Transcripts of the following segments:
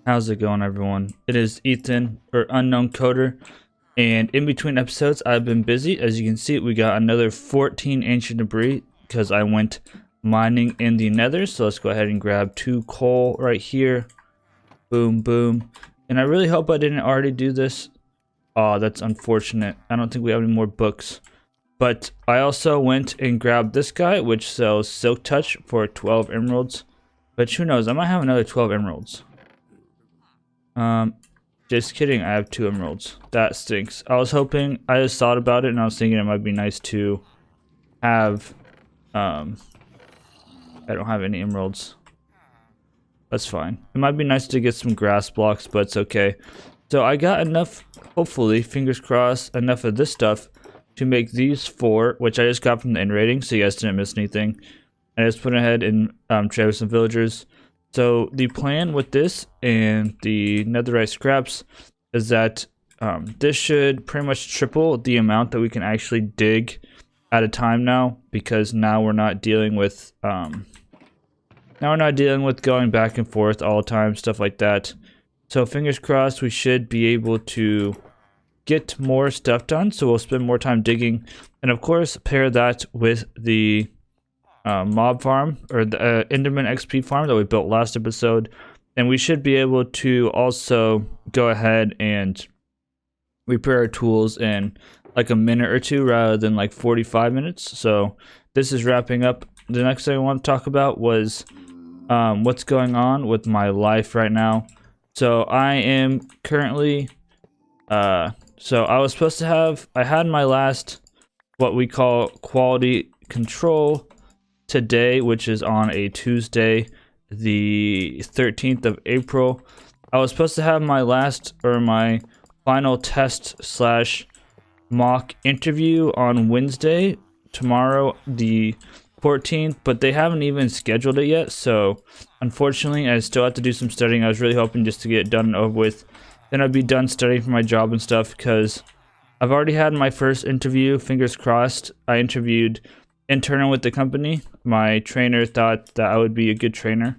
How's it going, everyone? It is Ethan, or Unknown Coder, and in between episodes, I've been busy. As you can see, we got another 14 ancient debris because I went mining in the nether. So let's go ahead and grab 2 coal right here. Boom, boom. And I really hope I didn't already do this. Oh, that's unfortunate. I don't think we have any more books. But I also went and grabbed this guy, which sells Silk Touch for 12 emeralds. But who knows, I might have another 12 emeralds. Just kidding, I have 2 emeralds. That stinks. I just thought about it and I was thinking it might be nice to have, I don't have any emeralds. That's fine. It might be nice to get some grass blocks, but it's okay. So I got enough, hopefully, fingers crossed, enough of this stuff to make these 4, which I just got from the end rating, so you guys didn't miss anything. I just went ahead and traded with some villagers. So the plan with this and the netherite scraps is that this should pretty much triple the amount that we can actually dig at a time now, because now we're not dealing with going back and forth all the time, stuff like that. So fingers crossed, we should be able to get more stuff done. So we'll spend more time digging, and of course pair that with the mob farm, or the Enderman XP farm that we built last episode, and we should be able to also go ahead and repair our tools in like a minute or 2 rather than like 45 minutes. So this is wrapping up. The next thing I want to talk about was what's going on with my life right now. So I am currently so I had my last, what we call, quality control today, which is on a Tuesday, the 13th of April. I was supposed to have my my final test slash mock interview on Wednesday, tomorrow, the 14th, but they haven't even scheduled it yet. So unfortunately, I still have to do some studying. I was really hoping just to get it done and over with. Then I'd be done studying for my job and stuff, because I've already had my first interview, fingers crossed. I interviewed internal with the company. My trainer thought that I would be a good trainer,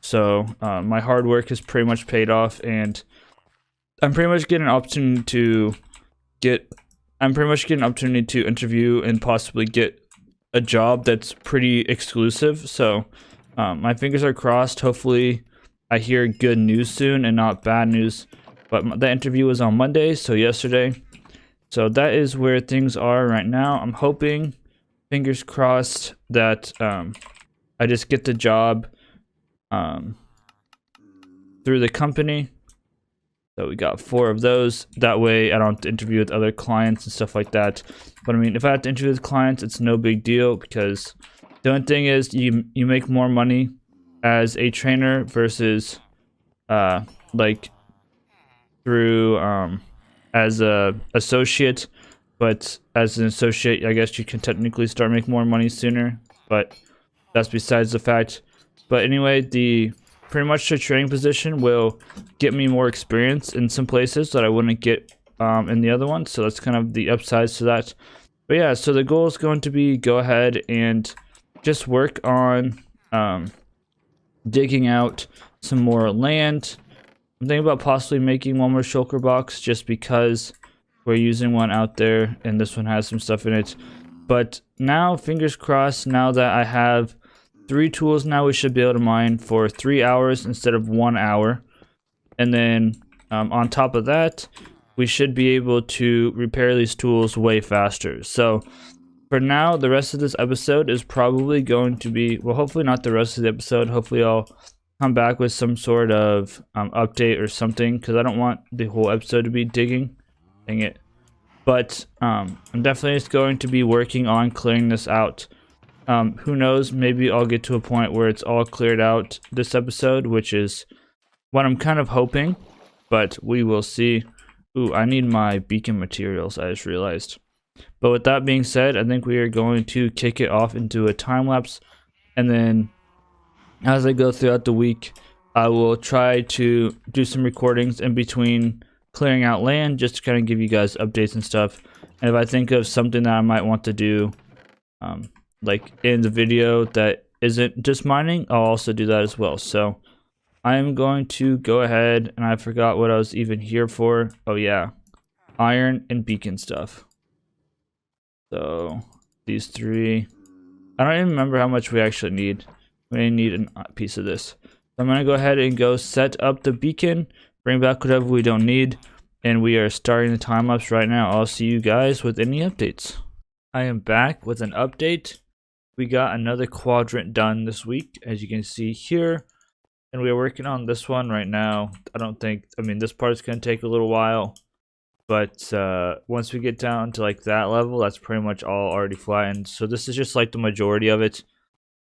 so my hard work has pretty much paid off, and I'm pretty much getting an opportunity to interview and possibly get a job that's pretty exclusive. So my fingers are crossed. Hopefully I hear good news soon and not bad news. But the interview was on Monday, so yesterday. So that is where things are right now. I'm hoping, fingers crossed, that I just get the job through the company. So we got 4 of those. That way I don't have to interview with other clients and stuff like that. But I mean, if I have to interview with clients, it's no big deal, because the only thing is you make more money as a trainer versus like through as a associate. But as an associate, I guess you can technically start making more money sooner, but that's besides the fact. But anyway, pretty much the training position will get me more experience in some places that I wouldn't get in the other ones. So that's kind of the upsides to that. But yeah, so the goal is going to be go ahead and just work on digging out some more land. I'm thinking about possibly making one more shulker box, just because we're using one out there and this one has some stuff in it. But now, fingers crossed, now that I have 3 tools, now we should be able to mine for 3 hours instead of 1 hour. And then on top of that, we should be able to repair these tools way faster. So for now, the rest of this episode is probably going to be, well, hopefully not the rest of the episode. Hopefully I'll come back with some sort of update or something, because I don't want the whole episode to be digging. Dang it. But I'm definitely just going to be working on clearing this out. Who knows, maybe I'll get to a point where it's all cleared out this episode, which is what I'm kind of hoping, but we will see. Ooh, I need my beacon materials, I just realized. But with that being said, I think we are going to kick it off into a time lapse, and then as I go throughout the week, I will try to do some recordings in between clearing out land, just to kind of give you guys updates and stuff. And if I think of something that I might want to do like in the video that isn't just mining, I'll also do that as well. So I'm going to go ahead, and I forgot what I was even here for. Oh yeah, iron and beacon stuff. So these 3. I don't even remember how much we actually need. We need a piece of this. So I'm gonna go ahead and go set up the beacon, bring back whatever we don't need, and we are starting the time lapse right now. I'll see you guys with any updates. I am back with an update. We got another quadrant done this week, as you can see here. And we are working on this one right now. I mean, this part's going to take a little while. But once we get down to like that level, that's pretty much all already flattened. So this is just like the majority of it.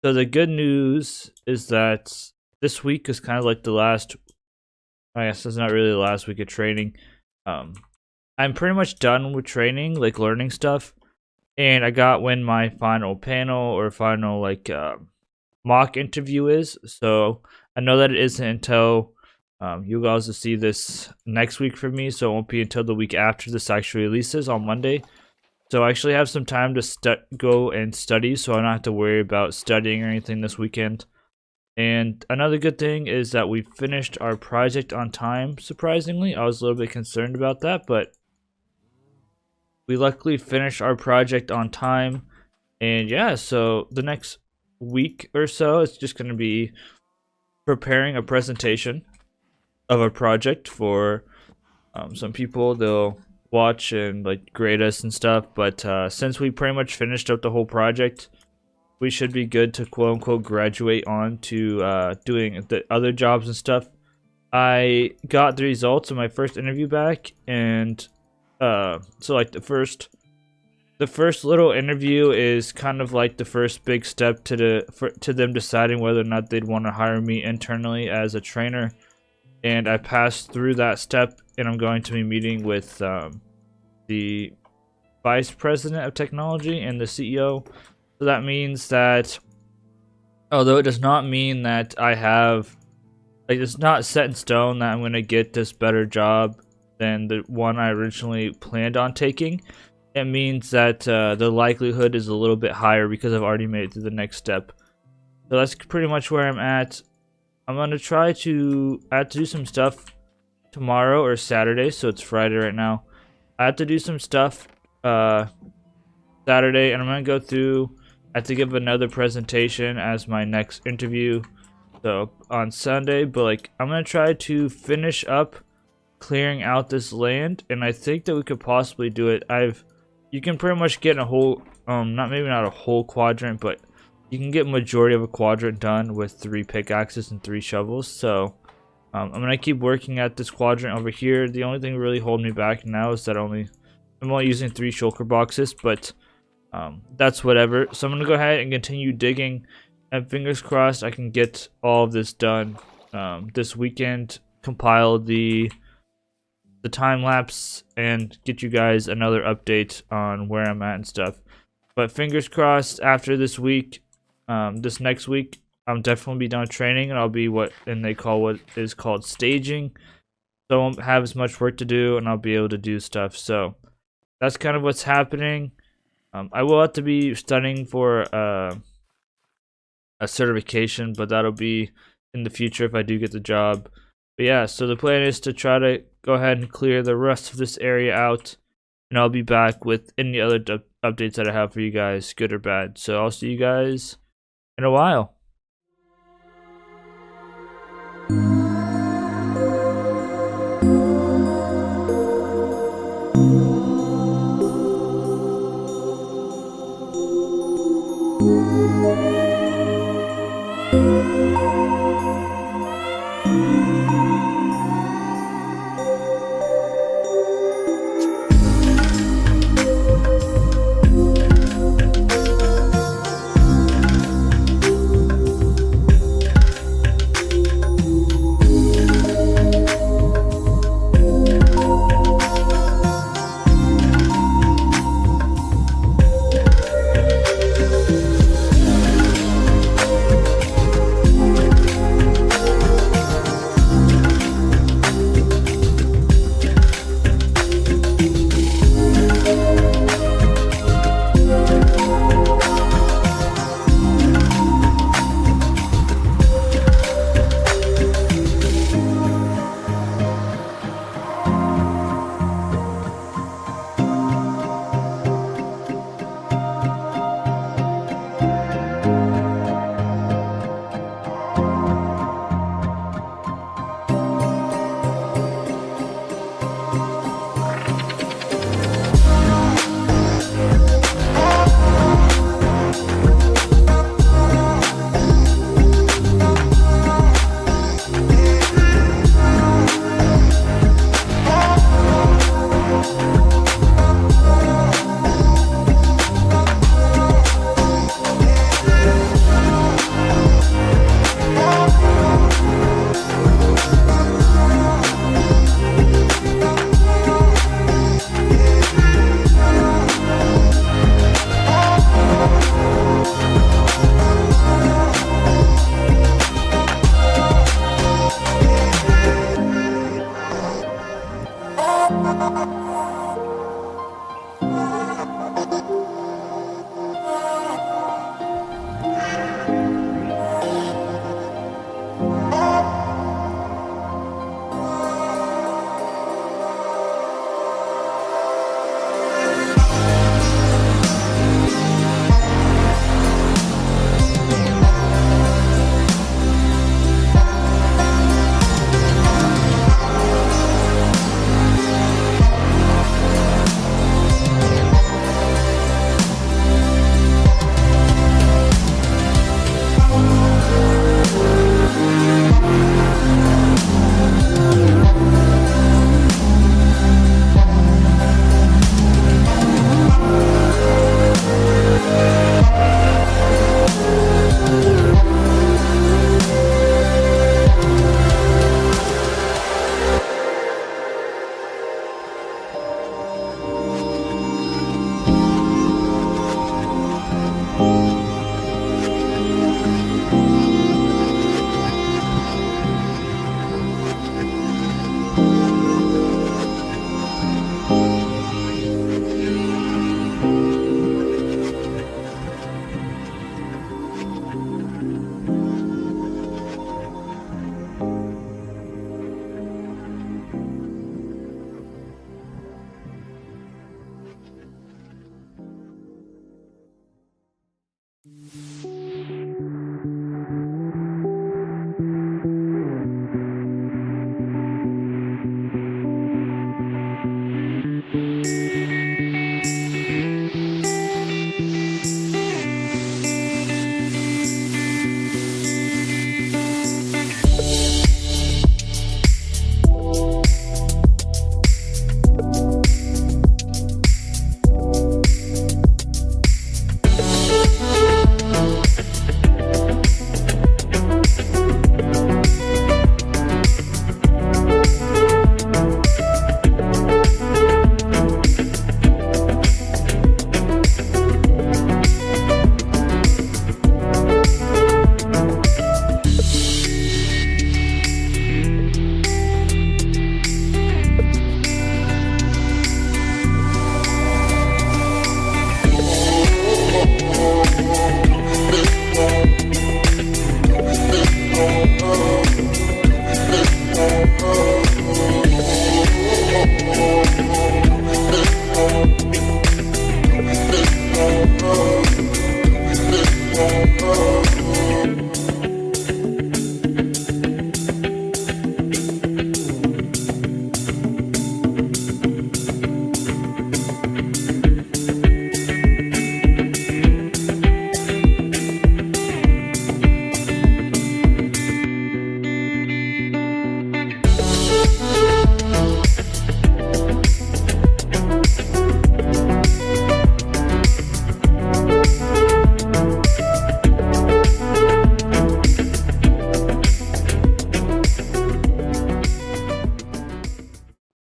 So the good news is that this week is kind of like the last, I guess it's not really the last week of training. I'm pretty much done with training, like learning stuff. And I got when my final panel or final like mock interview is. So I know that it isn't until you guys will see this next week from me, so it won't be until the week after this actually releases on Monday. So I actually have some time to go and study, so I don't have to worry about studying or anything this weekend. And another good thing is that we finished our project on time, surprisingly. I was a little bit concerned about that, but we luckily finished our project on time. And yeah, so the next week or so, it's just going to be preparing a presentation of a project for some people. They'll watch and like grade us and stuff, but since we pretty much finished up the whole project, we should be good to quote unquote graduate on to doing the other jobs and stuff. I got the results of my first interview back, and so like the first little interview is kind of like the first big step to them deciding whether or not they'd want to hire me internally as a trainer. And I passed through that step, and I'm going to be meeting with the vice president of technology and the CEO. So that means that, although it does not mean that I have, like, it's not set in stone that I'm going to get this better job than the one I originally planned on taking. It means that the likelihood is a little bit higher because I've already made it to the next step. So that's pretty much where I'm at. I'm going to try to, I have to do some stuff tomorrow or Saturday, so it's Friday right now. I have to do some stuff Saturday, and I'm going to go through, I have to give another presentation as my next interview, so on Sunday. But like, I'm going to try to finish up clearing out this land, and I think that we could possibly do it. You can pretty much get a whole, maybe not a whole quadrant, but you can get majority of a quadrant done with 3 pickaxes and 3 shovels. So I'm gonna keep working at this quadrant over here. The only thing really holding me back now is that I'm only using 3 shulker boxes, but that's whatever. So I'm gonna go ahead and continue digging, and fingers crossed I can get all of this done this weekend, compile the time lapse, and get you guys another update on where I'm at and stuff. But fingers crossed, after this week, this next week, I'm definitely be done training, and I'll be what is called staging. So I won't have as much work to do, and I'll be able to do stuff. So that's kind of what's happening. I will have to be studying for a certification, but that'll be in the future if I do get the job. But yeah, so the plan is to try to go ahead and clear the rest of this area out, and I'll be back with any other updates that I have for you guys, good or bad. So I'll see you guys in a while.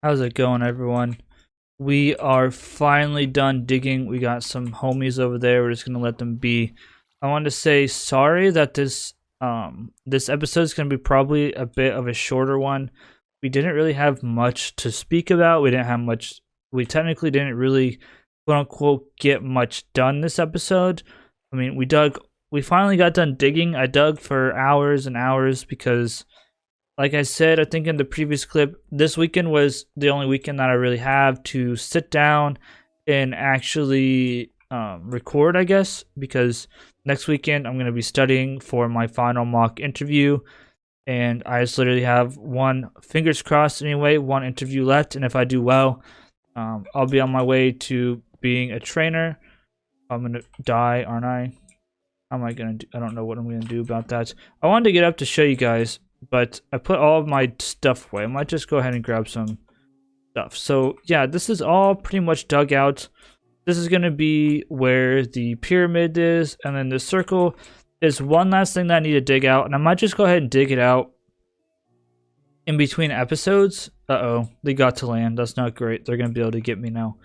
How's it going, everyone? We are finally done digging. We got some homies over there. We're just gonna let them be. I wanted to say sorry that this episode is gonna be probably a bit of a shorter one. We didn't really have much to speak about. We didn't have much. We technically didn't really, quote unquote, get much done this episode. I mean, we finally got done digging. I dug for hours and hours because, like I said, I think in the previous clip, this weekend was the only weekend that I really have to sit down and actually record, I guess, because next weekend I'm going to be studying for my final mock interview, and I just literally have one, fingers crossed anyway, one interview left, and if I do well, I'll be on my way to being a trainer. I'm going to die, aren't I? How am I going to do? I don't know what I'm going to do about that. I wanted to get up to show you guys, but I put all of my stuff away. I might just go ahead and grab some stuff. So yeah, this is all pretty much dug out. This is going to be where the pyramid is, and then the circle is one last thing that I need to dig out, and I might just go ahead and dig it out in between episodes. Uh-oh, they got to land. That's not great. They're going to be able to get me now.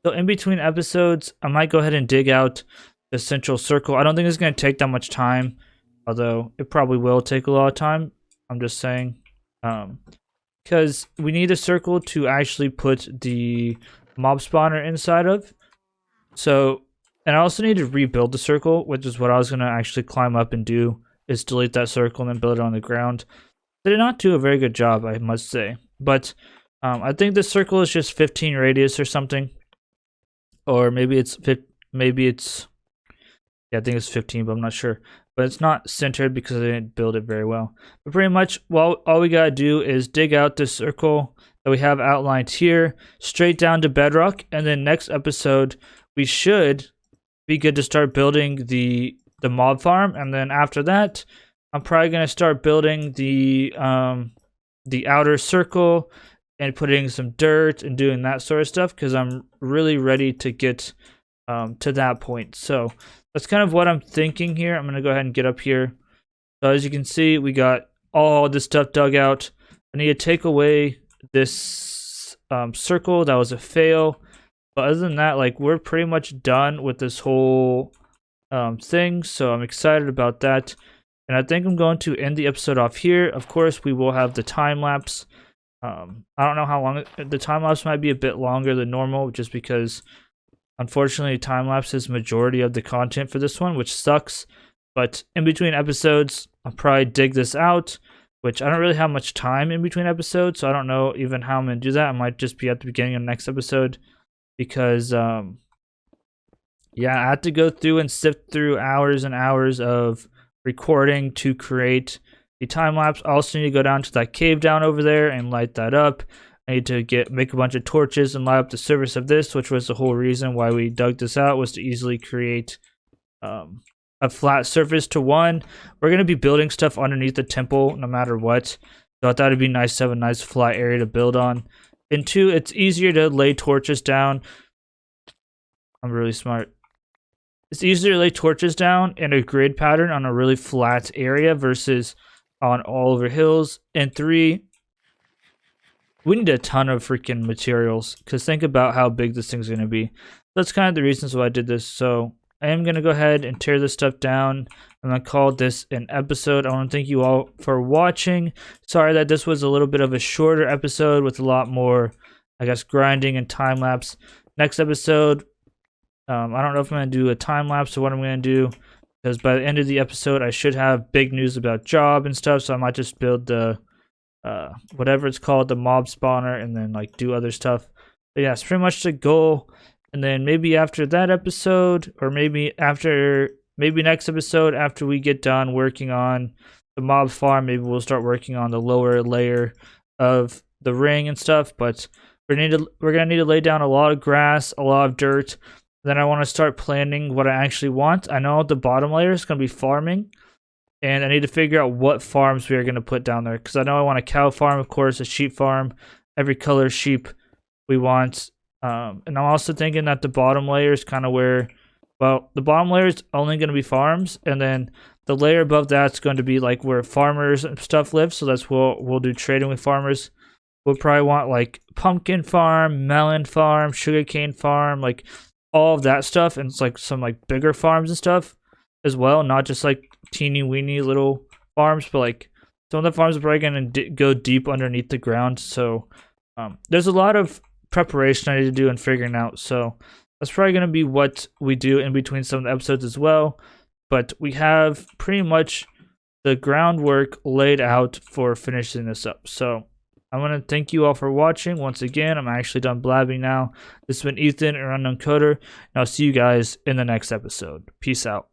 So in between episodes, I might go ahead and dig out the central circle. I don't think it's going to take that much time, although it probably will take a lot of time. I'm just saying, because we need a circle to actually put the mob spawner inside of. So, and I also need to rebuild the circle, which is what I was going to actually climb up and do, is delete that circle and then build it on the ground. They did not do a very good job, I must say. But I think the circle is just 15 radius or something. Or maybe it's, yeah, I think it's 15, but I'm not sure. But it's not centered because I didn't build it very well. But pretty much, well, all we gotta do is dig out this circle that we have outlined here, straight down to bedrock, and then next episode we should be good to start building the mob farm. And then after that, I'm probably gonna start building the outer circle and putting some dirt and doing that sort of stuff, because I'm really ready to get to that point. So that's kind of what I'm thinking here. I'm going to go ahead and get up here. So as you can see, we got all this stuff dug out. I need to take away this circle. That was a fail. But other than that, like, we're pretty much done with this whole thing. So I'm excited about that. And I think I'm going to end the episode off here. Of course, we will have the time lapse. I don't know how long. The time lapse might be a bit longer than normal, just because unfortunately, time-lapse is majority of the content for this one, which sucks. But in between episodes, I'll probably dig this out, which I don't really have much time in between episodes, so I don't know even how I'm going to do that. I might just be at the beginning of the next episode, because, yeah, I have to go through and sift through hours and hours of recording to create the time-lapse. I also need to go down to that cave down over there and light that up. I need to make a bunch of torches and light up the surface of this, which was the whole reason why we dug this out, was to easily create a flat surface. To one, we're going to be building stuff underneath the temple no matter what, so I thought it'd be nice to have a nice flat area to build on. And two, it's easier to lay torches down. I'm really smart. It's easier to lay torches down in a grid pattern on a really flat area versus on all over hills. And three, we need a ton of freaking materials, because think about how big this thing's going to be. That's kind of the reasons why I did this. So I am going to go ahead and tear this stuff down. I'm going to call this an episode. I want to thank you all for watching. Sorry that this was a little bit of a shorter episode with a lot more, I guess, grinding and time lapse. Next episode, I don't know if I'm going to do a time lapse or what I'm going to do, because by the end of the episode, I should have big news about job and stuff. So I might just build the whatever it's called, the mob spawner, and then like do other stuff. But yeah, it's pretty much the goal. And then maybe after that episode, or maybe next episode, after we get done working on the mob farm, maybe we'll start working on the lower layer of the ring and stuff. But we're gonna need to lay down a lot of grass, a lot of dirt. Then I want to start planning what I actually want. I know the bottom layer is gonna be farming, and I need to figure out what farms we are gonna put down there, because I know I want a cow farm, of course, a sheep farm, every color sheep we want. And I'm also thinking that the bottom layer is kind of where, well, the bottom layer is only going to be farms, and then the layer above that's going to be like where farmers and stuff live. So that's what we'll do, trading with farmers. We'll probably want like pumpkin farm, melon farm, sugarcane farm, like all of that stuff, and it's like some like bigger farms and stuff as well, not just like teeny weeny little farms, but like some of the farms are probably going to go deep underneath the ground. So there's a lot of preparation I need to do and figuring out, so that's probably going to be what we do in between some of the episodes as well. But we have pretty much the groundwork laid out for finishing this up. So I want to thank you all for watching. Once again, I'm actually done blabbing now. This has been Ethan, or Unknown Coder, and I'll see you guys in the next episode. Peace out.